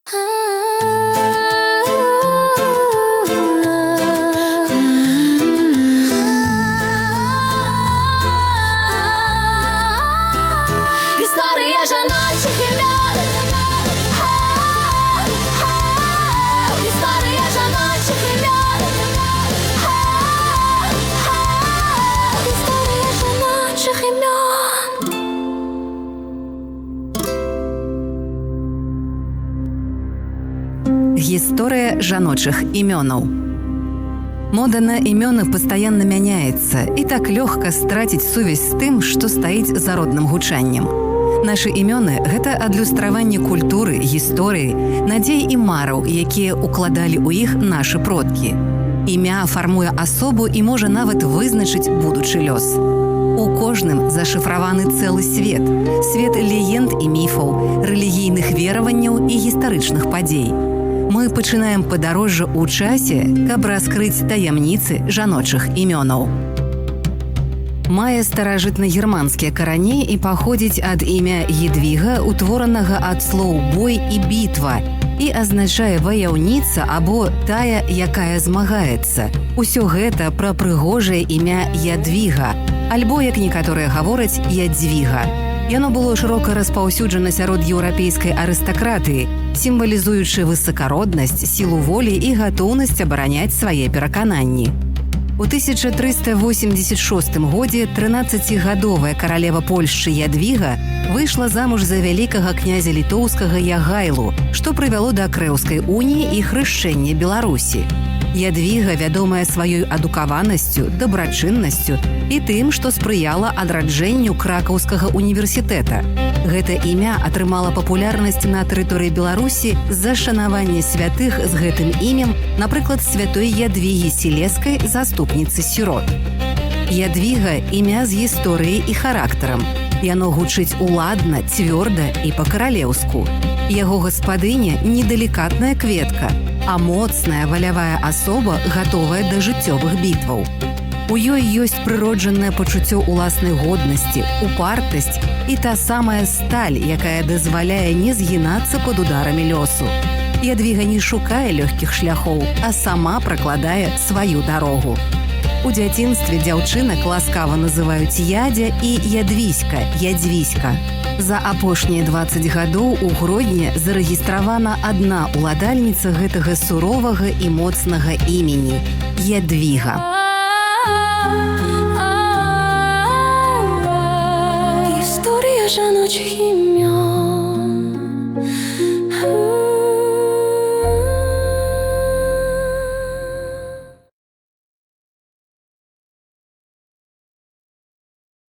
Історія жіночих імен. Історія жіночих імен. Історія жіночих імен. Гісторыя жаночых імёнаў. Мода на імёны пастаянна мяняецца, і так лёгка страціць сувязь з тым, што стаіць за родным гучаннем. Нашы імёны – гэта адлюстраванне культуры, гісторыі, надзей і мараў, якія укладалі ў іх нашы продкі. Імя фармуе асобу і можа нават вызначыць будучы лёс. У кожным зашыфраваны цэлы свет – свет легенд і міфаў, рэлігійных вераванняў і гістарычных падзей. Мы пачынаем падарожжа ў часе, каб раскрыць таямніцы жаночых імёнаў. Мае старажытна-германскія карані і паходзіць ад імя Едвіга, утворанага ад слоў «бой» і «бітва», і азначае ваяўніца або тая, якая змагаецца. Усё гэта пра прыгожае імя Ядвіга, альбо, як некаторыя гавораць, Ядзвіга. Яно было шырока распаўсюджана сярод еўрапейскай арыстакратыі, сімвалізуючы высакароднасць, сілу волі і гатоўнасць абараняць свае перакананні. У 1386 годзе 13гадовая каралева Польшчы Ядвіга выйшла замуж за вялікага князя літоўскага Ягайлу, што прывяло да Крэўскай уніі і хрышчэння Беларусі. Ядвіга вядомая сваёй адукаванасцю, дабрачыннасцю і тым, што спрыяла адраджэнню Кракаўскага універсітэта. Гэта імя атрымала папулярнасць на тэрыторыі Беларусі з-за шанавання святых з гэтым імем, напрыклад, святой Ядвігі Сілескай, заступніцы сірот. Ядвіга – імя з гісторыяй і характарам. Яно гучыць уладна, цвёрда і па-каралеўску. Яго гаспадыня – недалікатная кветка, а моцная валявая асоба, гатовая да жыццёвых бітваў. У ёй ёсць прыроджанае пачуццё ўласнай годнасці, упартасць і та самая сталь, якая дазваляе не згінацца пад ударамі лёсу. Ядвіга не шукае лёгкіх шляхоў, а сама пракладае сваю дарогу. У дзяцінстве дзяўчынак ласкава называюць Ядзя і Ядвіська, Ядзвіська. За апошнія 20 гадоў у Гродні зарэгістравана адна ўладальніца гэтага суровага і моцнага імені – Ядвіга. Історія жіночих імён.